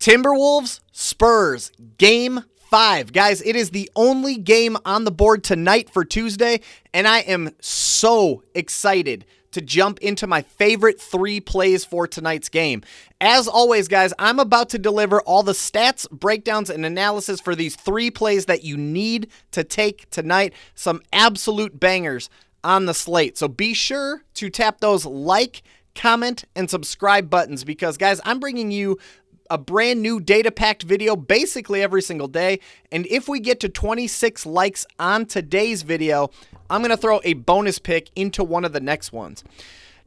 Timberwolves, Spurs, Game 5. Guys, it is the only game on the board tonight for Tuesday, and I am so excited to jump into my favorite 3 plays for tonight's game. As always, guys, I'm about to deliver all the stats, breakdowns, and analysis for these 3 plays that you need to take tonight. Some absolute bangers on the slate. So be sure to tap those like, comment, and subscribe buttons because, guys, I'm bringing you a brand new data-packed video basically every single day. And if we get to 26 likes on today's video, I'm going to throw a bonus pick into one of the next ones.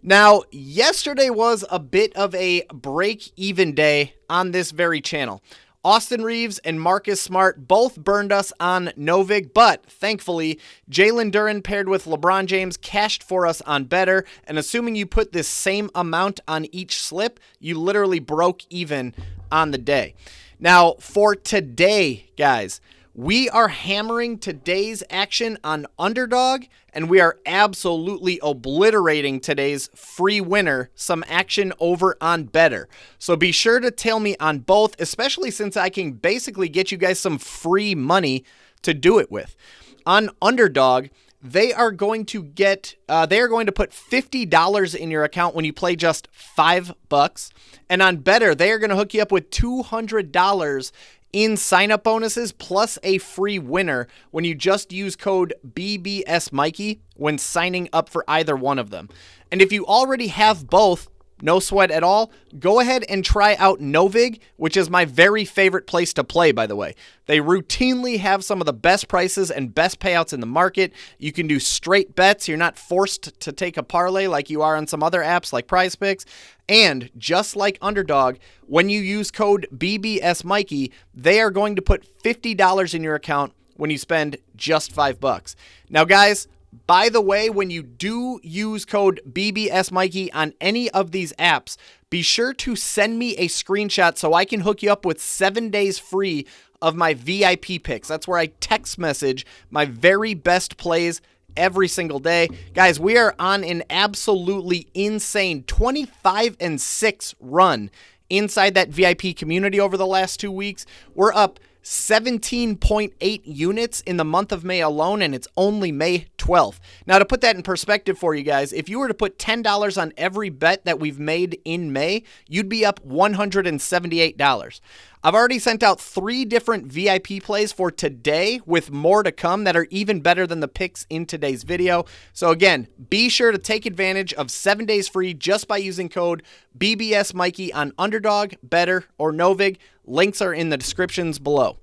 Now, yesterday was a bit of a break-even day on this very channel. Austin Reeves and Marcus Smart both burned us on Novig, but thankfully, Jalen Duren paired with LeBron James cashed for us on Betr, and assuming you put this same amount on each slip, you literally broke even on the day. Now, for today, guys, we are hammering today's action on Underdog, and we are absolutely obliterating today's free winner, some action over on Betr. So be sure to tail me on both, especially since I can basically get you guys some free money to do it with. On Underdog, they are going to put $50 in your account when you play just $5. And on Betr, they are going to hook you up with $200 in sign-up bonuses plus a free winner when you just use code BBSMikey when signing up for either one of them. And if you already have both, no sweat at all, go ahead and try out Novig, which is my very favorite place to play, by the way. They routinely have some of the best prices and best payouts in the market. You can do straight bets. You're not forced to take a parlay like you are on some other apps like Prizepicks. And just like Underdog, when you use code BBSMikey, they are going to put $50 in your account when you spend just $5. Now, guys, by the way, when you do use code BBSMikey on any of these apps, be sure to send me a screenshot so I can hook you up with 7 days free of my VIP picks. That's where I text message my very best plays every single day. Guys, we are on an absolutely insane 25-6 run inside that VIP community over the last 2 weeks. We're up 17.8 units in the month of May alone, and it's only May 12th. Now, to put that in perspective for you guys, if you were to put $10 on every bet that we've made in May, you'd be up $178. I've already sent out 3 different VIP plays for today with more to come that are even better than the picks in today's video. So again, be sure to take advantage of 7 days free just by using code BBSMikey on Underdog, Betr, or Novig. Links are in the descriptions below.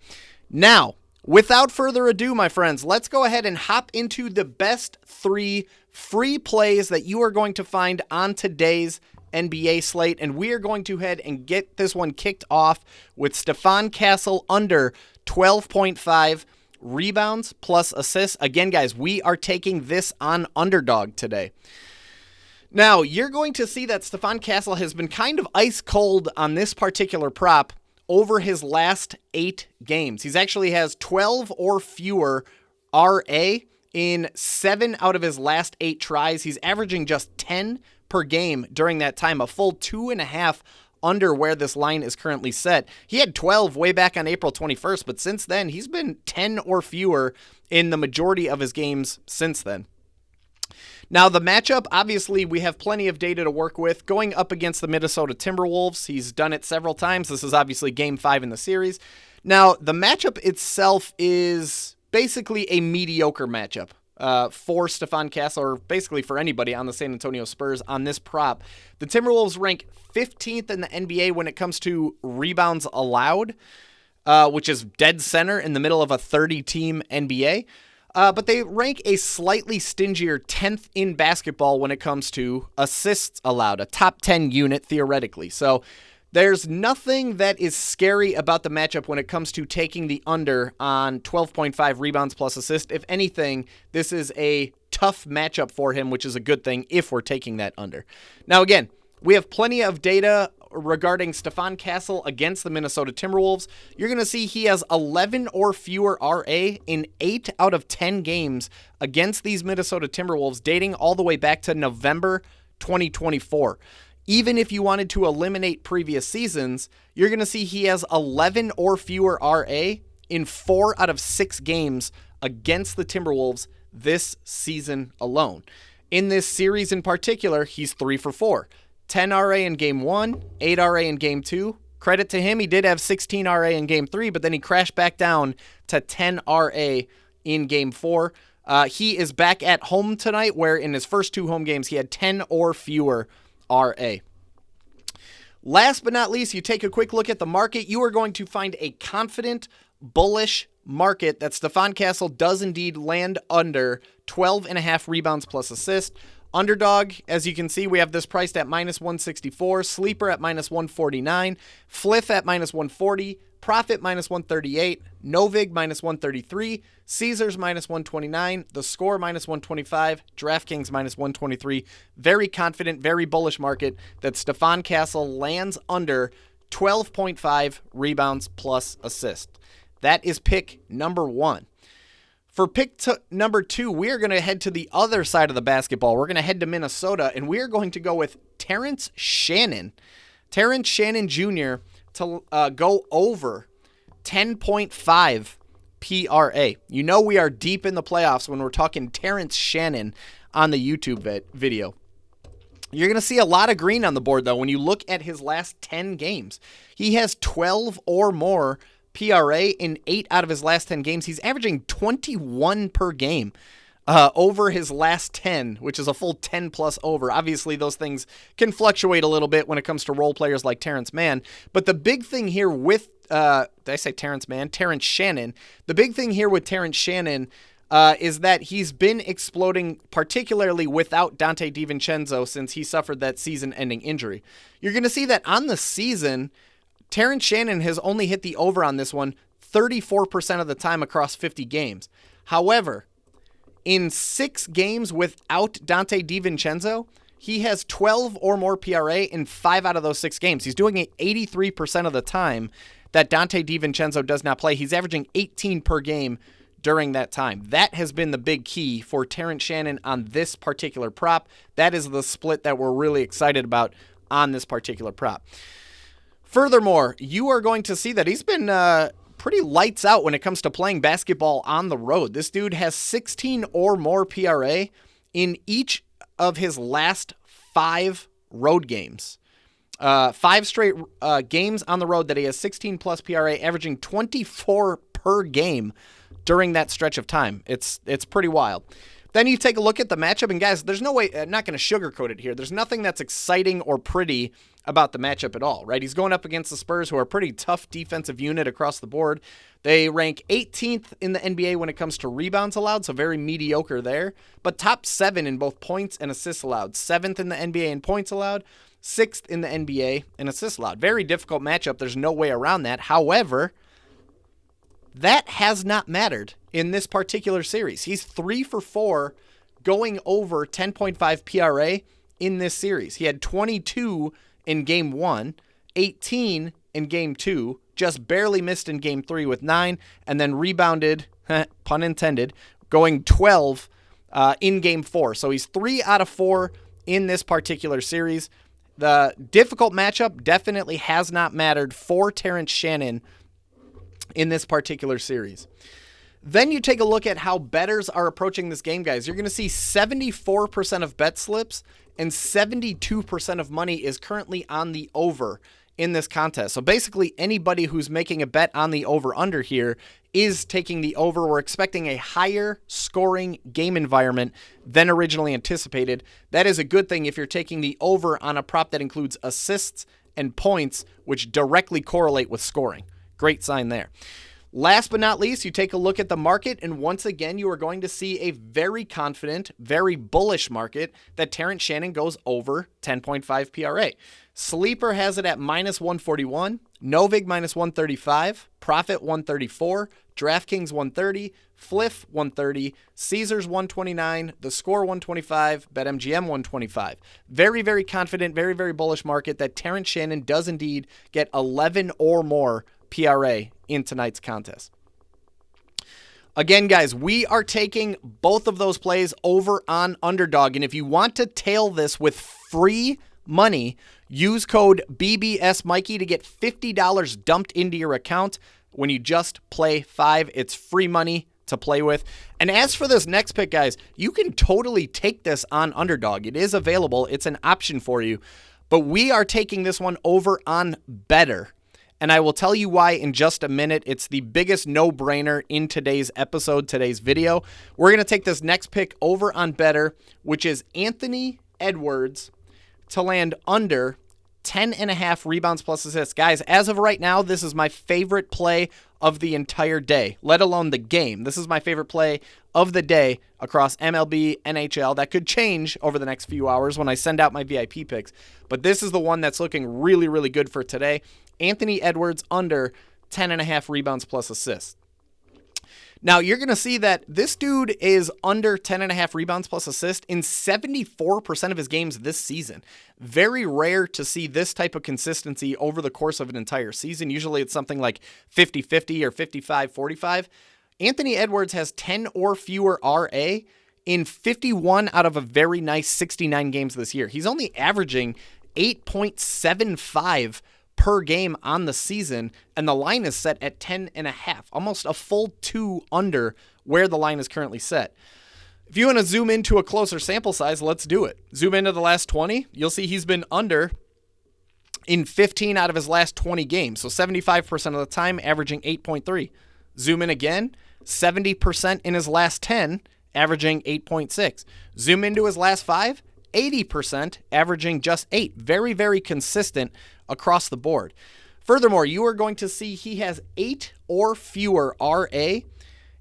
Now, without further ado, my friends, let's go ahead and hop into the best 3 free plays that you are going to find on today's NBA slate, and we are going to head and get this one kicked off with Stephon Castle under 12.5 rebounds plus assists. Again, guys, we are taking this on Underdog today. Now, you're going to see that Stephon Castle has been kind of ice cold on this particular prop over his last 8 games. He's actually has 12 or fewer RA in 7 out of his last 8 tries. He's averaging just 10 per game during that time, a full 2.5 under where this line is currently set. He had 12 way back on April 21st, but since then, he's been 10 or fewer in the majority of his games since then. Now, the matchup, obviously, we have plenty of data to work with. Going up against the Minnesota Timberwolves, he's done it several times. This is obviously Game 5 in the series. Now, the matchup itself is basically a mediocre matchup for Stephon Castle, or basically for anybody on the San Antonio Spurs on this prop. The Timberwolves rank 15th in the NBA when it comes to rebounds allowed, which is dead center in the middle of a 30-team NBA. But they rank a slightly stingier 10th in basketball when it comes to assists allowed, a top 10 unit theoretically. So there's nothing that is scary about the matchup when it comes to taking the under on 12.5 rebounds plus assist. If anything, this is a tough matchup for him, which is a good thing if we're taking that under. Now, again, we have plenty of data regarding Stephon Castle against the Minnesota Timberwolves. You're going to see he has 11 or fewer RA in 8 out of 10 games against these Minnesota Timberwolves, dating all the way back to November 2024. Even if you wanted to eliminate previous seasons, you're going to see he has 11 or fewer RA in 4 out of 6 games against the Timberwolves this season alone. In this series in particular, he's 3 for 4. 10 RA in Game 1, 8 RA in Game 2. Credit to him, he did have 16 RA in Game 3, but then he crashed back down to 10 RA in Game 4. He is back at home tonight, where in his first 2 home games, he had 10 or fewer RA. Last but not least, you take a quick look at the market, you are going to find a confident, bullish market that Stephon Castle does indeed land under 12.5 rebounds plus assist. Underdog, as you can see, we have this priced at -164, Sleeper at -149, Fliff at -140, Profit -138, Novig -133, Caesars -129, The Score -125, DraftKings -123. Very confident, very bullish market that Stephon Castle lands under 12.5 rebounds plus assist. That is pick number 1. For pick number 2, we are going to head to the other side of the basketball. We're going to head to Minnesota, and we are going to go with Terrence Shannon. Terrence Shannon Jr. to go over 10.5 PRA. You know we are deep in the playoffs when we're talking Terrence Shannon on the YouTube video. You're going to see a lot of green on the board, though, when you look at his last 10 games. He has 12 or more PRA in 8 out of his last 10 games. He's averaging 21 per game over his last 10, which is a full 10 plus over. Obviously, those things can fluctuate a little bit when it comes to role players like Terrence Mann. But the big thing here with, did I say Terrence Mann? Terrence Shannon. The big thing here with Terrence Shannon is that he's been exploding, particularly without Donte DiVincenzo since he suffered that season-ending injury. You're going to see that on the season, Terrence Shannon has only hit the over on this one 34% of the time across 50 games. However, in 6 games without Donte DiVincenzo, he has 12 or more PRA in 5 out of those 6 games. He's doing it 83% of the time that Donte DiVincenzo does not play. He's averaging 18 per game during that time. That has been the big key for Terrence Shannon on this particular prop. That is the split that we're really excited about on this particular prop. Furthermore, you are going to see that he's been pretty lights out when it comes to playing basketball on the road. This dude has 16 or more PRA in each of his last 5 road games. 5 straight games on the road that he has 16 plus PRA, averaging 24 per game during that stretch of time. It's pretty wild. Then you take a look at the matchup, and guys, there's no way, I'm not going to sugarcoat it here. There's nothing that's exciting or pretty about the matchup at all, right? He's going up against the Spurs, who are a pretty tough defensive unit across the board. They rank 18th in the NBA when it comes to rebounds allowed, so very mediocre there, but top 7 in both points and assists allowed. 7th in the NBA in points allowed, 6th in the NBA in assists allowed. Very difficult matchup. There's no way around that. However, that has not mattered in this particular series. He's 3 for 4 going over 10.5 PRA in this series. He had 22 in Game 1, 18 in Game 2, just barely missed in Game 3 with 9, and then rebounded, pun intended, going 12 in Game 4. So he's 3 out of 4 in this particular series. The difficult matchup definitely has not mattered for Terrence Shannon in this particular series. Then you take a look at how bettors are approaching this game, guys. You're going to see 74% of bet slips and 72% of money is currently on the over in this contest. So basically anybody who's making a bet on the over-under here is taking the over. We're expecting a higher scoring game environment than originally anticipated. That is a good thing if you're taking the over on a prop that includes assists and points, which directly correlate with scoring. Great sign there. Last but not least, you take a look at the market, and once again, you are going to see a very confident, very bullish market that Terrence Shannon goes over 10.5 PRA. Sleeper has it at -141, Novig -135, Profit 134, DraftKings 130, Fliff 130, Caesars 129, The Score 125, BetMGM 125. Very, very confident, very, very bullish market that Terrence Shannon does indeed get 11 or more PRA in tonight's contest. Again, guys, we are taking both of those plays over on Underdog, and if you want to tail this with free money, Use code BBSMikey to get $50 dumped into your account when you just play 5. It's free money to play with. And as for this next pick, guys, you can totally take this on Underdog. It is available. It's an option for you. But we are taking this one over on Betr. And I will tell you why in just a minute. It's the biggest no-brainer in today's episode, today's video. We're going to take this next pick over on Betr, which is Anthony Edwards to land under 10.5 rebounds plus assists. Guys, as of right now, this is my favorite play of the entire day, let alone the game. This is my favorite play of the day across MLB, NHL. That could change over the next few hours when I send out my VIP picks, but this is the one that's looking really, really good for today. Anthony Edwards under 10.5 rebounds plus assists. Now, you're going to see that this dude is under 10.5 rebounds plus assist in 74% of his games this season. Very rare to see this type of consistency over the course of an entire season. Usually it's something like 50-50 or 55-45. Anthony Edwards has 10 or fewer RA in 51 out of a very nice 69 games this year. He's only averaging 8.75 per game on the season, and the line is set at 10.5, almost a full 2 under where the line is currently set. If you want to zoom into a closer sample size, let's do it. Zoom into the last 20. You'll see he's been under in 15 out of his last 20 games, so 75% of the time, averaging 8.3. Zoom in again, 70% in his last 10, averaging 8.6. Zoom into his last 5, 80%, averaging just 8. Very, very consistent across the board. Furthermore, you are going to see he has 8 or fewer RA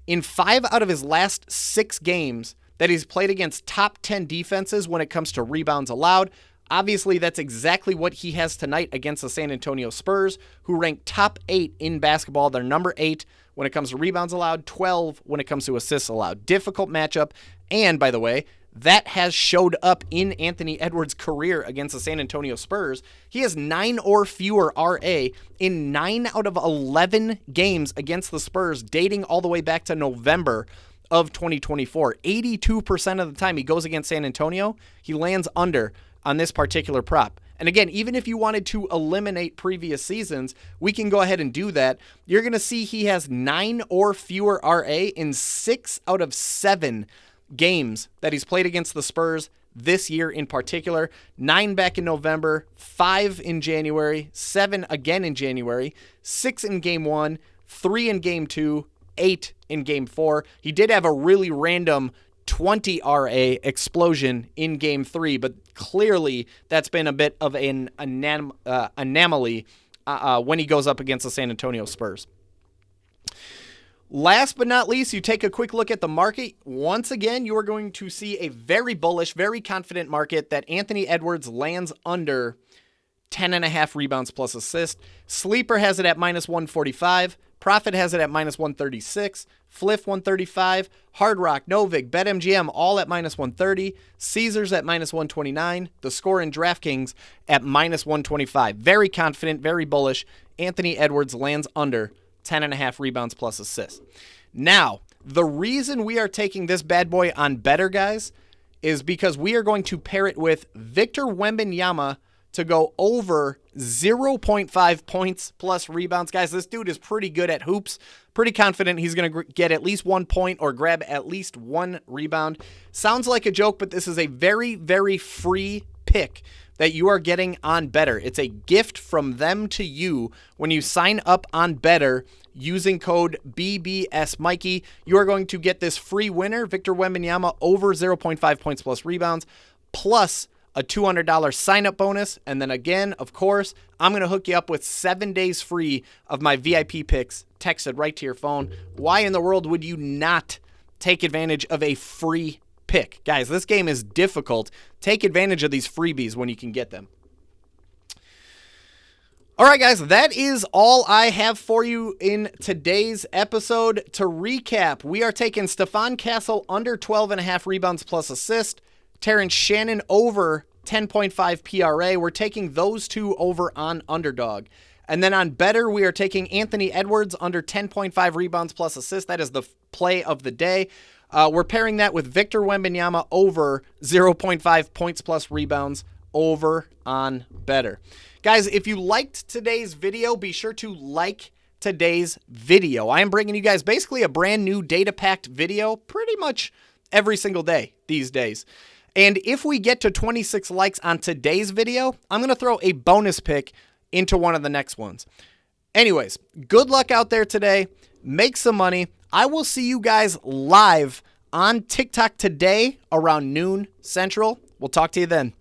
in 5 out of his last 6 games that he's played against top 10 defenses when it comes to rebounds allowed. Obviously, that's exactly what he has tonight against the San Antonio Spurs, who rank top 8 in basketball. They're number 8 when it comes to rebounds allowed, 12 when it comes to assists allowed. Difficult matchup. And, by the way, that has showed up in Anthony Edwards' career against the San Antonio Spurs. He has 9 or fewer RA in 9 out of 11 games against the Spurs, dating all the way back to November of 2024. 82% of the time he goes against San Antonio, he lands under on this particular prop. And again, even if you wanted to eliminate previous seasons, we can go ahead and do that. You're going to see he has 9 or fewer RA in 6 out of 7 games that he's played against the Spurs this year in particular. 9 back in November, 5 in January, 7 again in January, 6 in game 1, 3 in game 2, 8 in game 4. He did have a really random 20 RA explosion in game 3, but clearly that's been a bit of an anomaly when he goes up against the San Antonio Spurs. Last but not least, you take a quick look at the market. Once again, you are going to see a very bullish, very confident market that Anthony Edwards lands under 10.5 rebounds plus assist. Sleeper has it at minus 145. Profit has it at minus 136. Fliff 135. Hard Rock, Novig, BetMGM all at minus 130. Caesars at minus 129. The score in DraftKings at minus 125. Very confident, very bullish. Anthony Edwards lands under 10.5 rebounds plus assists. Now, the reason we are taking this bad boy on Betr, guys, is because we are going to pair it with Victor Wembanyama to go over 0.5 points plus rebounds. Guys, this dude is pretty good at hoops. Pretty confident he's going to get at least 1 point or grab at least 1 rebound. Sounds like a joke, but this is a very, very free pick that you are getting on Betr. It's a gift from them to you when you sign up on Betr using code BBSMikey. You are going to get this free winner, Victor Wembanyama, over 0.5 points plus rebounds, plus a $200 sign-up bonus. And then again, of course, I'm going to hook you up with 7 days free of my VIP picks texted right to your phone. Why in the world would you not take advantage of a free pick? Guys, this game is difficult. Take advantage of these freebies when you can get them. All right, guys, that is all I have for you in today's episode. To recap, we are taking Stephon Castle under 12.5 rebounds plus assist, Terrence Shannon over 10.5 PRA. We're taking those two over on Underdog. And then on Betr, we are taking Anthony Edwards under 10.5 rebounds plus assist. That is the play of the day. We're pairing that with Victor Wembanyama over 0.5 points plus rebounds over on Betr. Guys, if you liked today's video, be sure to like today's video. I am bringing you guys basically a brand new data-packed video pretty much every single day these days. And if we get to 26 likes on today's video, I'm going to throw a bonus pick into one of the next ones. Anyways, good luck out there today. Make some money. I will see you guys live on TikTok today around noon Central. We'll talk to you then.